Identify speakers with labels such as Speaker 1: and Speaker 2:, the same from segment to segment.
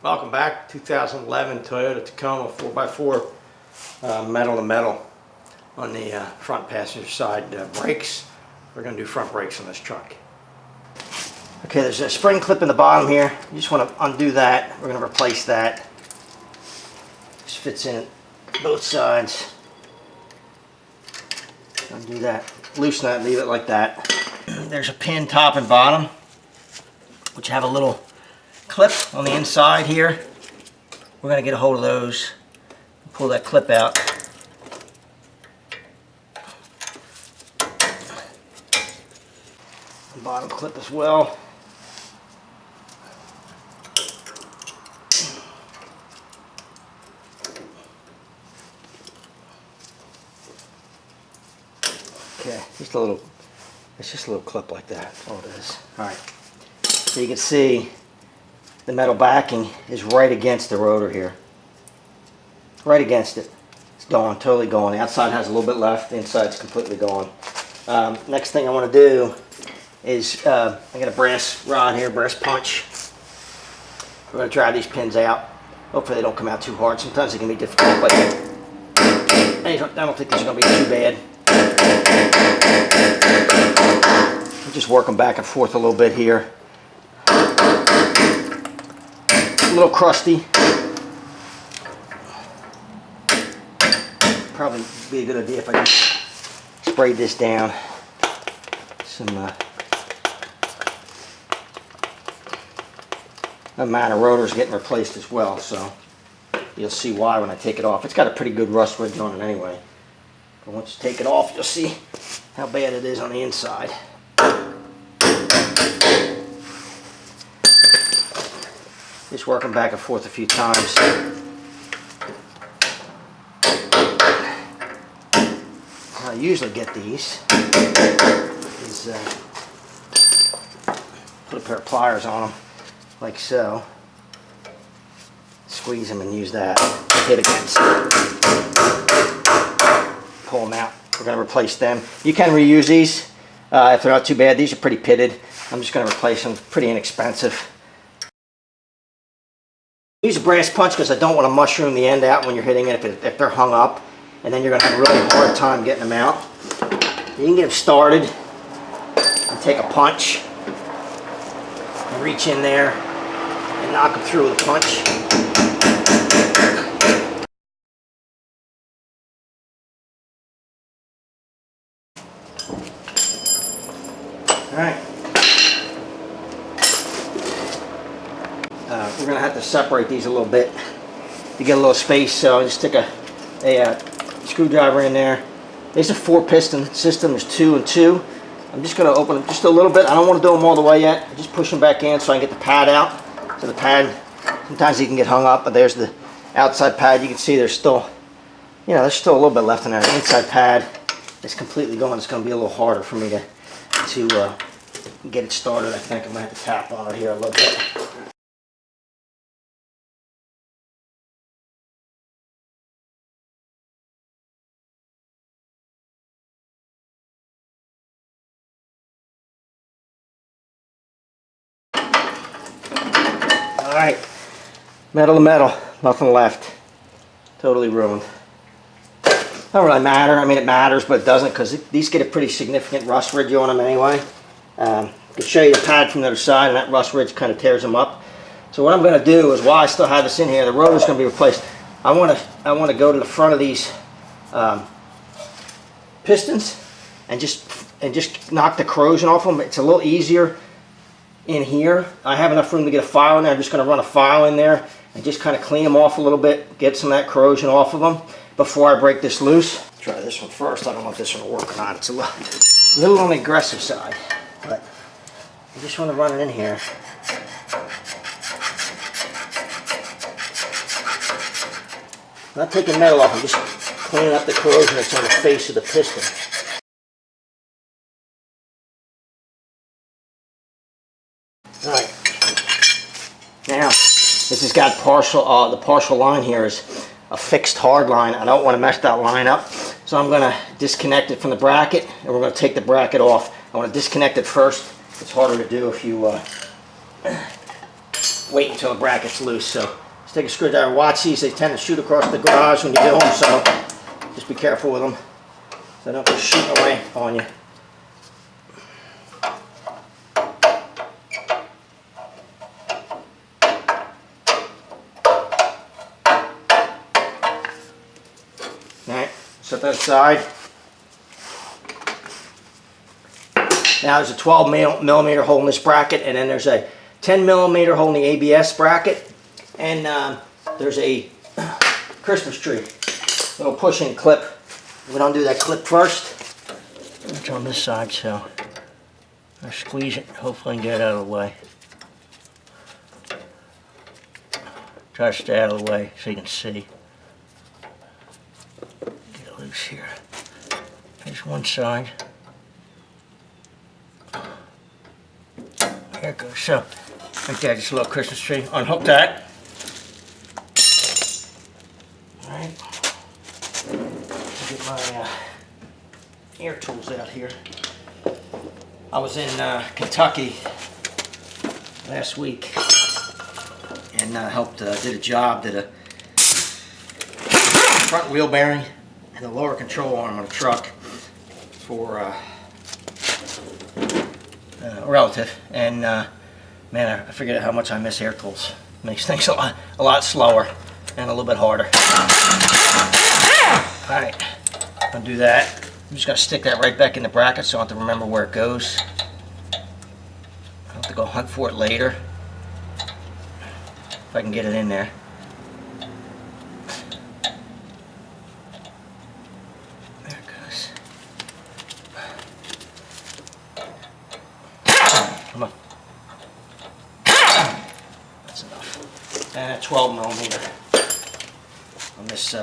Speaker 1: Welcome back. 2011 Toyota Tacoma 4x4 metal to metal on the front passenger side brakes. We're going to do front brakes on this truck. Okay, there's a spring clip in the bottom here. You just want to undo that. We're going to replace that. This fits in both sides. Undo that. Loosen that, leave it like that. There's a pin top and bottom, which have a little clip on the inside here. We're going to get a hold of those, pull that clip out. The bottom clip as well. Okay, just a little, it's just a little clip like that, that's all it is. Alright, so you can see the metal backing is right against the rotor here. Right against it. It's gone, totally gone. The outside has a little bit left, the inside's completely gone. Next thing I want to do is, I got a brass rod here, brass punch. We're going to drive these pins out. Hopefully they don't come out too hard. Sometimes they can be difficult, but I don't think these are going to be too bad. Just work them back and forth a little bit here. A little crusty. Probably be a good idea if I just sprayed this down. Some amount of rotors getting replaced as well, so you'll see why when I take it off. It's got a pretty good rust ridge on it anyway. But once you take it off, you'll see how bad it is on the inside. Just working back and forth a few times. How I usually get these is put a pair of pliers on them, like so. Squeeze them and use that. Hit against. Pull them out. We're going to replace them. You can reuse these if they're not too bad. These are pretty pitted. I'm just going to replace them. Pretty inexpensive. Use a brass punch because I don't want to mushroom the end out when you're hitting it if they're hung up, and then you're going to have a really hard time getting them out. You can get them started and take a punch and reach in there and knock them through with a punch. Alright. We're going to have to separate these a little bit to get a little space, so I just stick a screwdriver in there. There's a 4-piston system. There's 2 and 2. I'm just going to open them just a little bit. I don't want to do them all the way yet. I just push them back in so I can get the pad out. So the pad, sometimes you can get hung up, but there's the outside pad. You can see there's still, there's still a little bit left in there. The inside pad is completely gone. It's going to be a little harder for me to get it started. I think I'm going to have to tap on it here a little bit. Alright, metal to metal, nothing left. Totally ruined. Don't really matter. I mean, it matters, but it doesn't, because these get a pretty significant rust ridge on them anyway. I can show you the pad from the other side, and that rust ridge kind of tears them up. So what I'm going to do is, while I still have this in here, the rotor's going to be replaced. I want to go to the front of these pistons and just knock the corrosion off them. It's a little easier in here. I have enough room to get a file in there. I'm just going to run a file in there and just kind of clean them off a little bit, get some of that corrosion off of them before I break this loose. Try this one first. I don't know if this one will work or not. It's a little on the aggressive side, but I just want to run it in here. I'm not taking metal off, I'm just cleaning up the corrosion that's on the face of the piston. Alright, now this has got partial, the partial line here is a fixed hard line. I don't want to mess that line up, so I'm going to disconnect it from the bracket, and we're going to take the bracket off. I want to disconnect it first. It's harder to do if you wait until the bracket's loose. So let's take a screwdriver. Watch these. They tend to shoot across the garage when you do them, so just be careful with them so they don't go shooting away on you. Alright, set that aside. Now there's a 12 millimeter hole in this bracket, and then there's a 10 millimeter hole in the ABS bracket, and there's a Christmas tree little pushing clip. We don't do that clip first. It's on this side, so I squeeze it, hopefully I can get it out of the way. Try to stay out of the way so you can see. Get it loose here. There's one side. There it goes. So, right there, just a little Christmas tree. Unhook that. Alright. Get my air tools out here. I was in Kentucky last week and helped, did a job, did a front wheel bearing and the lower control arm on a truck for a relative, and man, I figured out how much I miss air tools. Makes things a lot slower and a little bit harder. Alright, I'll do that. I'm just going to stick that right back in the bracket so I don't have to remember where it goes. I'll have to go hunt for it later if I can get it in there. There it goes. Come on. That's enough. And a 12 millimeter on this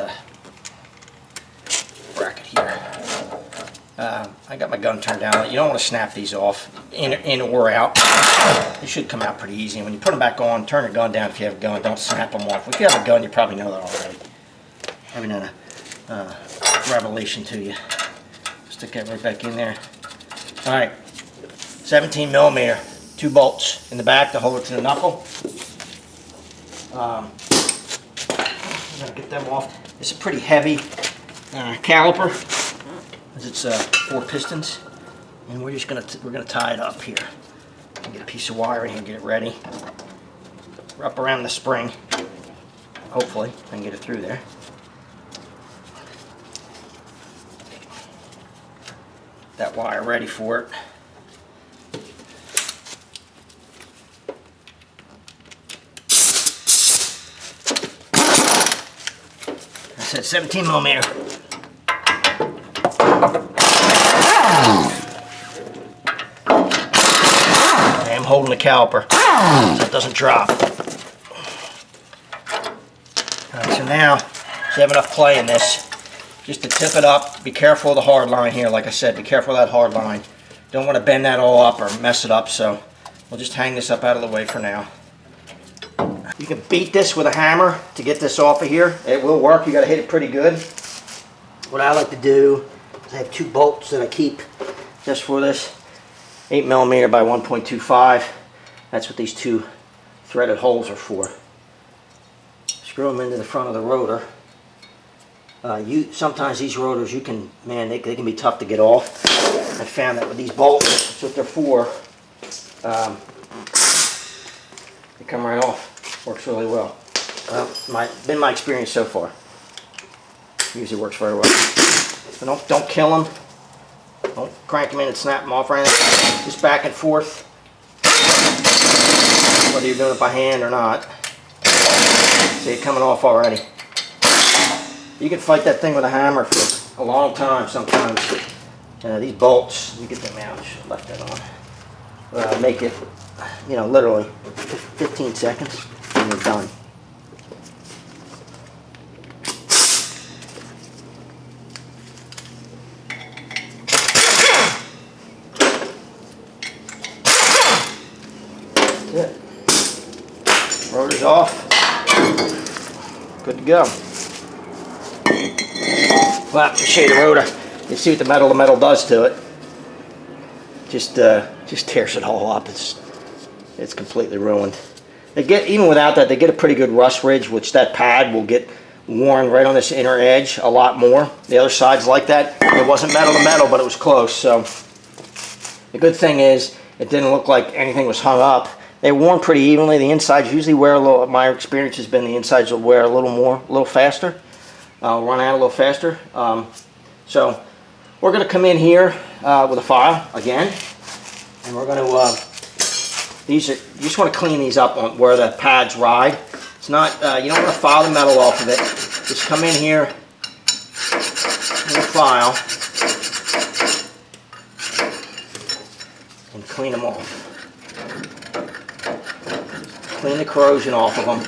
Speaker 1: bracket here. I got my gun turned down. You don't want to snap these off in or out. They should come out pretty easy. And when you put them back on, turn your gun down if you have a gun. Don't snap them off. If you have a gun, you probably know that already. Having a revelation to you. Stick that right back in there. Alright. 17 millimeter. 2 bolts in the back to hold it to the knuckle. I'm going to get them off. It's a pretty heavy caliper, as it's 4 pistons, and we're gonna tie it up here. Get a piece of wire in here, get it ready. Wrap around the spring. Hopefully, I can get it through there. That wire ready for it. I said 17 millimeter. I am holding the caliper so it doesn't drop. Alright, so now you have enough play in this. Just to tip it up, be careful of the hard line here. Like I said, be careful of that hard line. Don't want to bend that all up or mess it up, so we'll just hang this up out of the way for now. You can beat this with a hammer to get this off of here. It will work. You got to hit it pretty good. What I like to do is I have 2 bolts that I keep just for this. 8 millimeter by 1.25. That's what these 2 threaded holes are for. Screw them into the front of the rotor. Sometimes these rotors, man, they can be tough to get off. I found that with these bolts, that's what they're for. They come right off. Works really well. Well, been my experience so far. Usually works very well. So don't kill them. Don't crank them in and snap them off or anything. Just back and forth. Whether you're doing it by hand or not. See it coming off already. You can fight that thing with a hammer for a long time sometimes. These bolts, you get them out. Just left that on. Make it, literally 15 seconds and you're done. That's it. Rotor's off. Good to go. Well, to show you the rotor, you see what the metal does to it. Just tears it all up. It's completely ruined. They get, even without that, they get a pretty good rust ridge, which that pad will get worn right on this inner edge a lot more. The other side's like that. It wasn't metal to metal, but it was close. So the good thing is it didn't look like anything was hung up. They worn pretty evenly. The insides usually wear a little, my experience has been the insides will wear a little more, a little faster, run out a little faster. So we're going to come in here with a file again, and we're going to, you just want to clean these up on where the pads ride. It's not, you don't want to file the metal off of it. Just come in here with a file and clean them off. Clean the corrosion off of them.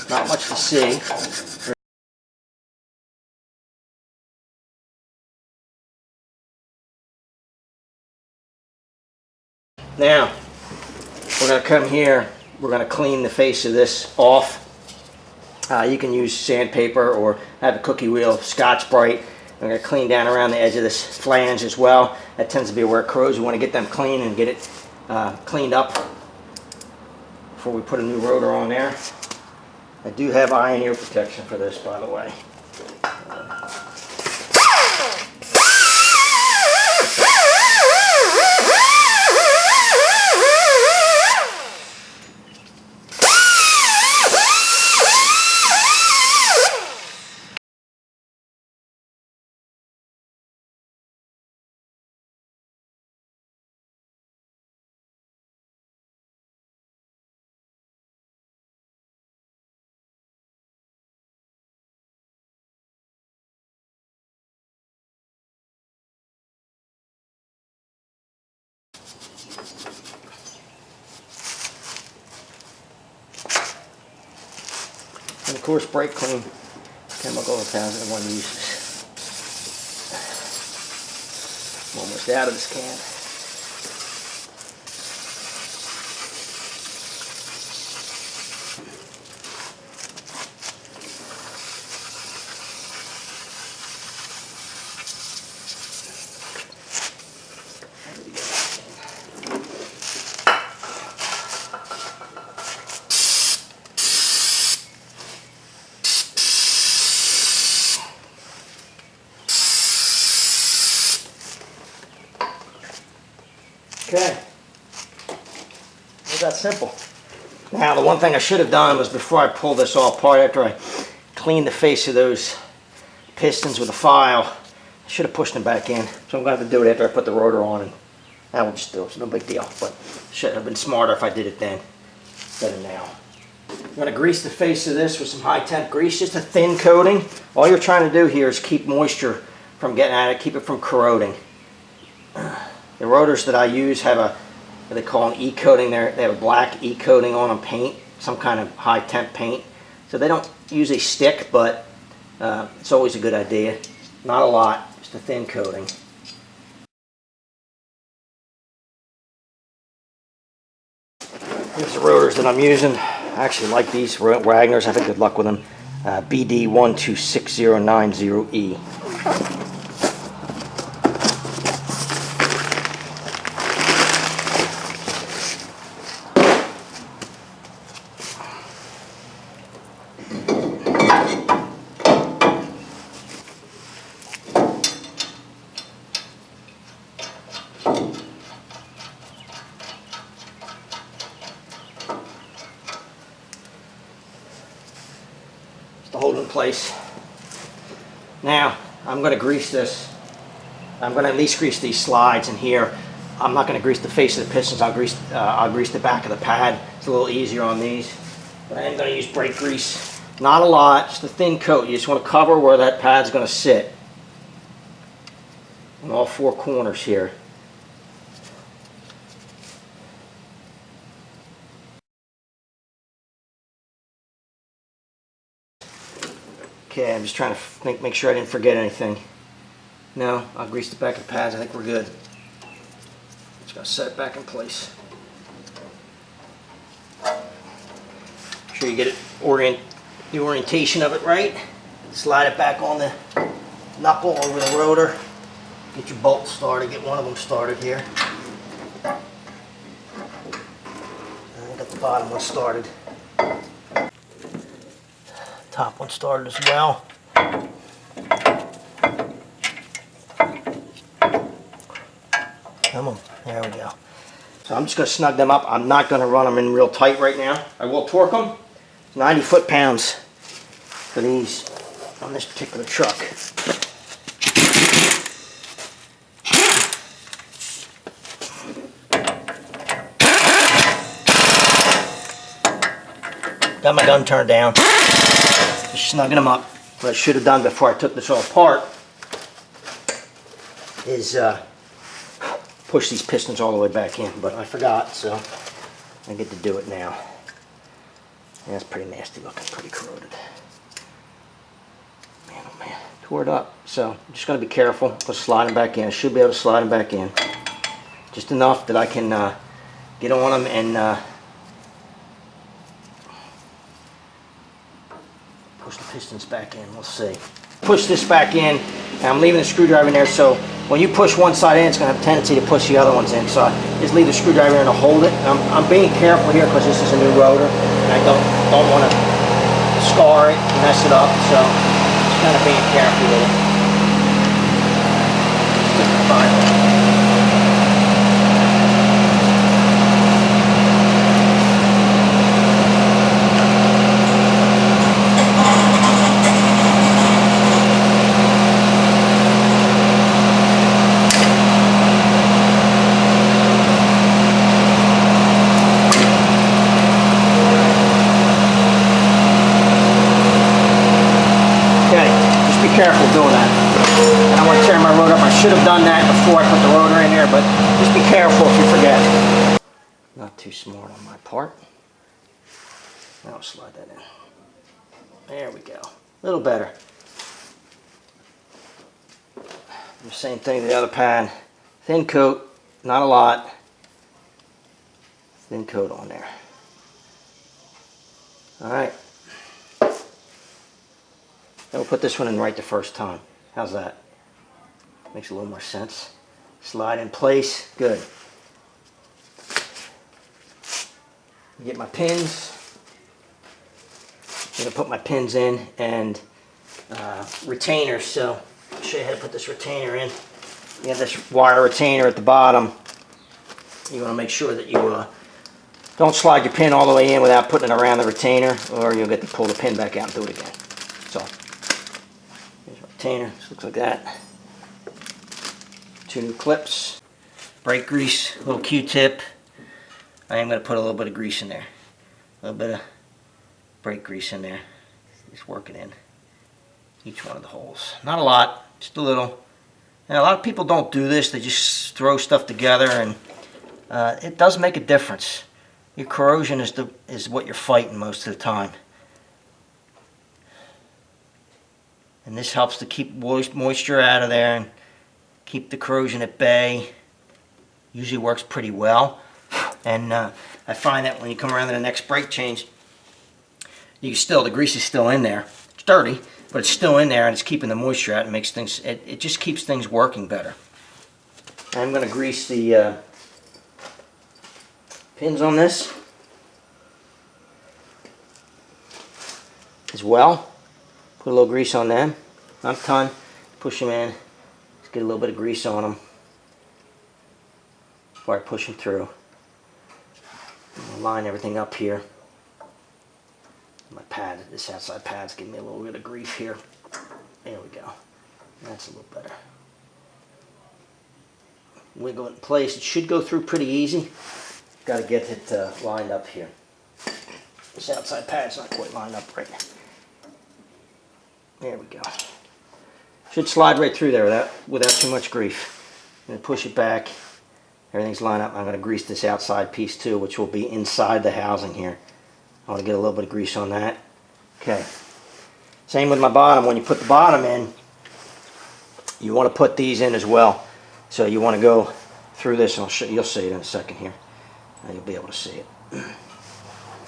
Speaker 1: Not much to see. Now, we're going to come here, we're going to clean the face of this off. You can use sandpaper or have a cookie wheel, Scotch-Brite. I'm going to clean down around the edge of this flange as well. That tends to be where it corrodes. We want to get them clean and get it cleaned up before we put a new rotor on there. I do have iron ear protection for this, by the way. And of course, brake clean chemical 1001 uses. I'm almost out of this can. Okay, it's that simple. Now the one thing I should have done was before I pull this all apart, after I cleaned the face of those pistons with a file, I should have pushed them back in. So I'm going to have to do it after I put the rotor on, and that will just do it. It's no big deal, but should have been smarter if I did it then instead of now. I'm going to grease the face of this with some high temp grease, just a thin coating. All you're trying to do here is keep moisture from getting at it, keep it from corroding. The rotors that I use have a, what they call an E-coating. They have a black E-coating on them, paint, some kind of high temp paint. So they don't usually stick, but it's always a good idea. Not a lot, just a thin coating. Here's the rotors that I'm using. I actually like these Wagners. I've had good luck with them. BD126090E. To hold in place. Now I'm going to grease this. I'm going to at least grease these slides in here. I'm not going to grease the face of the pistons. I'll grease the back of the pad. It's a little easier on these. But I am going to use brake grease. Not a lot, just a thin coat. You just want to cover where that pad's going to sit on all four corners here. Okay, I'm just trying to make sure I didn't forget anything. No, I'll grease the back of the pads. I think we're good. Just gotta set it back in place. Make sure you get it the orientation of it right. Slide it back on the knuckle over the rotor. Get your bolts started, get one of them started here. And get the bottom one started. Top one started as well. Come on, there we go. So I'm just going to snug them up. I'm not going to run them in real tight right now. I will torque them. 90 foot-pounds for these on this particular truck. Got my gun turned down. Just snugging them up. What I should have done before I took this all apart is push these pistons all the way back in, but I forgot, so I get to do it now. Yeah, that's pretty nasty looking, pretty corroded. Man, oh man, tore it up. So I'm just going to be careful. I'll slide them back in. I should be able to slide them back in. Just enough that I can get on them and push the pistons back in. We'll see. Push this back in, and I'm leaving the screwdriver in there, so when you push one side in, it's going to have a tendency to push the other ones in. So I just leave the screwdriver in to hold it. I'm being careful here because this is a new rotor, and I don't want to scar it and mess it up. So just kind of being careful with it. Stick the vinyl. Careful doing that. I don't want to tear my rotor up. I should have done that before I put the rotor in here, but just be careful if you forget. Not too smart on my part. Now I'll slide that in. There we go. A little better. The same thing to the other pad. Thin coat, not a lot. Thin coat on there. Alright. Then we'll put this one in right the first time. How's that? Makes a little more sense. Slide in place. Good. Get my pins. I'm going to put my pins in and retainers. So I'll show you how to put this retainer in. You have this wire retainer at the bottom. You want to make sure that you don't slide your pin all the way in without putting it around the retainer, or you'll get to pull the pin back out and do it again. So. Retainer, this looks like that. 2 new clips, brake grease, a little Q-tip. I am going to put a little bit of grease in there. A little bit of brake grease in there. Just work it in each one of the holes. Not a lot, just a little. And a lot of people don't do this. They just throw stuff together, and it does make a difference. Your corrosion is what you're fighting most of the time. And this helps to keep moisture out of there and keep the corrosion at bay. Usually works pretty well. And I find that when you come around to the next brake change, the grease is still in there. It's dirty, but it's still in there, and it's keeping the moisture out and makes things, it just keeps things working better. I'm going to grease the pins on this as well. Put a little grease on them, not a ton, push them in, just get a little bit of grease on them before I push them through. I'll line everything up here. My pad, this outside pad's giving me a little bit of grief here. There we go. That's a little better. Wiggle it in place. It should go through pretty easy. Got to get it lined up here. This outside pad's not quite lined up right now. There we go. Should slide right through there without too much grief. I'm going to push it back. Everything's lined up. I'm going to grease this outside piece too, which will be inside the housing here. I want to get a little bit of grease on that. Okay. Same with my bottom. When you put the bottom in, you want to put these in as well. So you want to go through this, and you'll see it in a second here. And you'll be able to see it.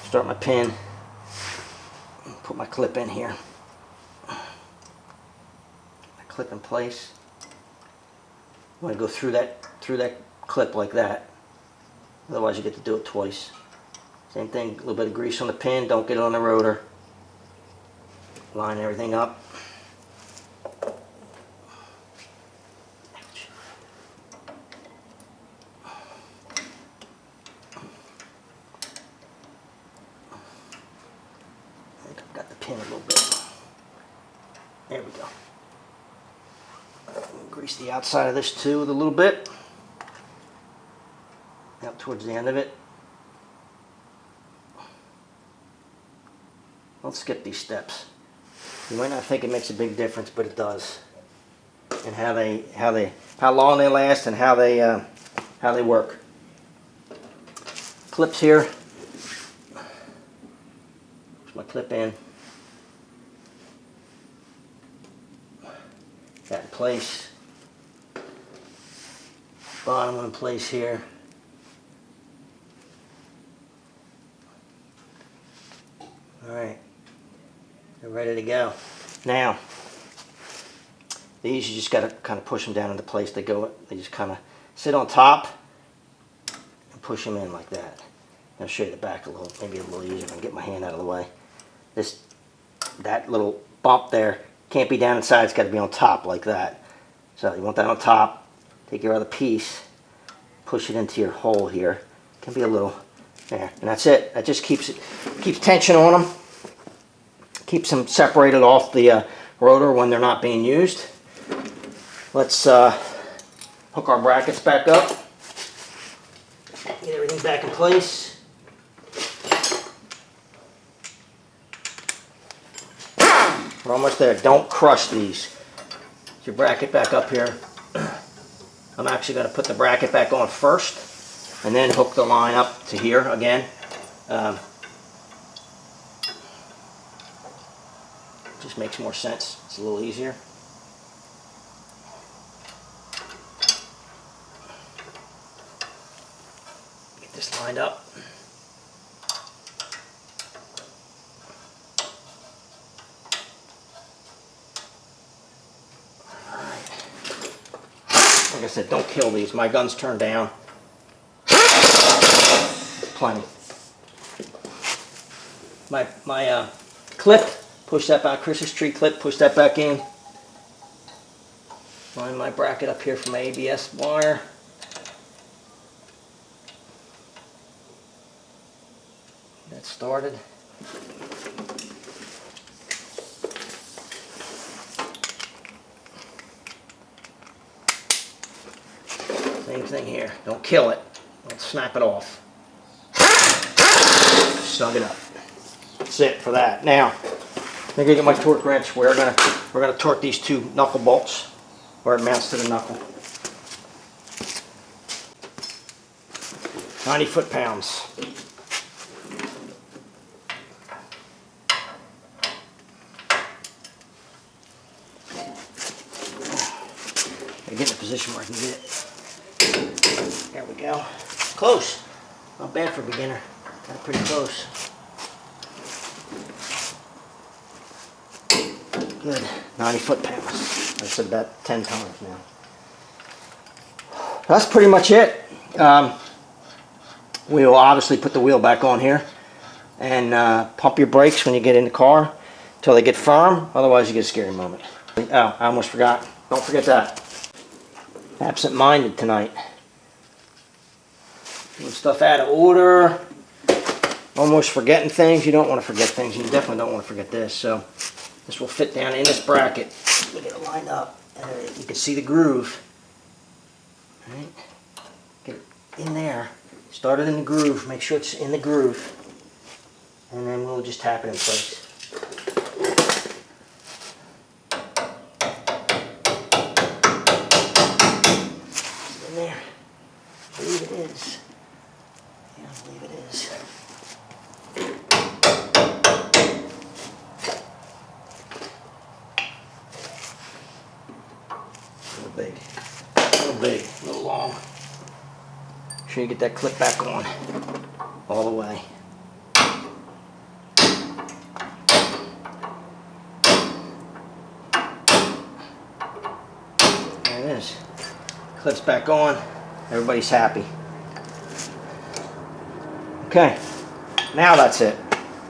Speaker 1: Start my pin. Put my clip in here. Clip in place. want to go through that clip like that. Otherwise you get to do it twice. Same thing, a little bit of grease on the pin, don't get it on the rotor. Line everything up. Got the pin a little bit. There we go. Grease the outside of this too with a little bit. Out towards the end of it. Don't skip these steps. You might not think it makes a big difference, but it does. And how long they last and how they work. Clips here. Push my clip in. That in place. Bottom in place here. Alright, they're ready to go. Now, these you just got to kind of push them down into place. They just kind of sit on top and push them in like that. I'll show you the back a little, maybe a little easier if I can get my hand out of the way. That little bump there can't be down inside, it's got to be on top like that. So you want that on top, take your other piece, push it into your hole here. It can be a little, there, and that's it. That just keeps tension on them. Keeps them separated off the rotor when they're not being used. Let's hook our brackets back up. Get everything back in place. We're almost there. Don't crush these. Get your bracket back up here. I'm actually going to put the bracket back on first and then hook the line up to here again. Just makes more sense. It's a little easier. Get this lined up. Alright. Like I said, don't kill these. My gun's turned down. Plenty. My clip. Push that back, Christmas tree clip, push that back in. Line my bracket up here from my ABS wire. That started. Same thing here. Don't kill it. Don't snap it off. Snug it up. That's it for that. Now, I'm gonna get my torque wrench. We're gonna torque these two knuckle bolts where it mounts to the knuckle. 90 foot-pounds. I get in a position where I can get it. There we go. Close. Not bad for a beginner. Got it pretty close. Good. 90 foot-pounds. I said that 10 times now. That's pretty much it. We will obviously put the wheel back on here and pump your brakes when you get in the car until they get firm. Otherwise, you get a scary moment. Oh, I almost forgot. Don't forget that. Absent-minded tonight. Doing stuff out of order. Almost forgetting things. You don't want to forget things. You definitely don't want to forget this. So this will fit down in this bracket. We get it lined up. And you can see the groove. All right. Get it in there. Start it in the groove. Make sure it's in the groove. And then we'll just tap it in place. It's in there. I believe it is. Yeah, I believe it is. Big, a little long. Make sure you get that clip back on all the way. There it is. Clips back on. Everybody's happy. Okay, now that's it,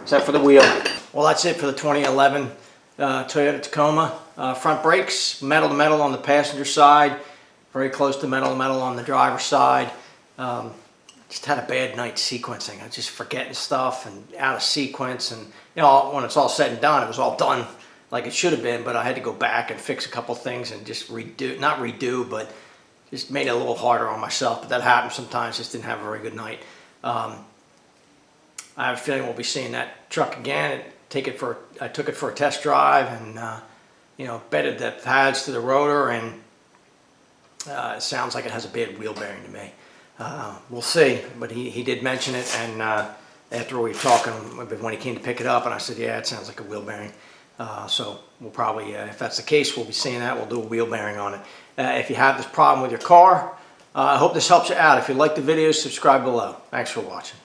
Speaker 1: except for the wheel. Well, that's it for the 2011 Toyota Tacoma. Front brakes, metal to metal on the passenger side, very close to metal on the driver's side. Just had a bad night sequencing. I was just forgetting stuff and out of sequence, and you know, when it's all said and done, it was all done like it should have been, but I had to go back and fix a couple things and just redo, not redo, but just made it a little harder on myself. But that happens sometimes. Just didn't have a very good night. I have a feeling we'll be seeing that truck again. I took it for a test drive and you know, bedded the pads to the rotor, and it sounds like it has a bad wheel bearing to me. We'll see, but he did mention it, and after we were talking when he came to pick it up, and I said, yeah, it sounds like a wheel bearing. So we'll probably, if that's the case, we'll be seeing that. We'll do a wheel bearing on it. If you have this problem with your car, I hope this helps you out. If you like the video, subscribe below. Thanks for watching.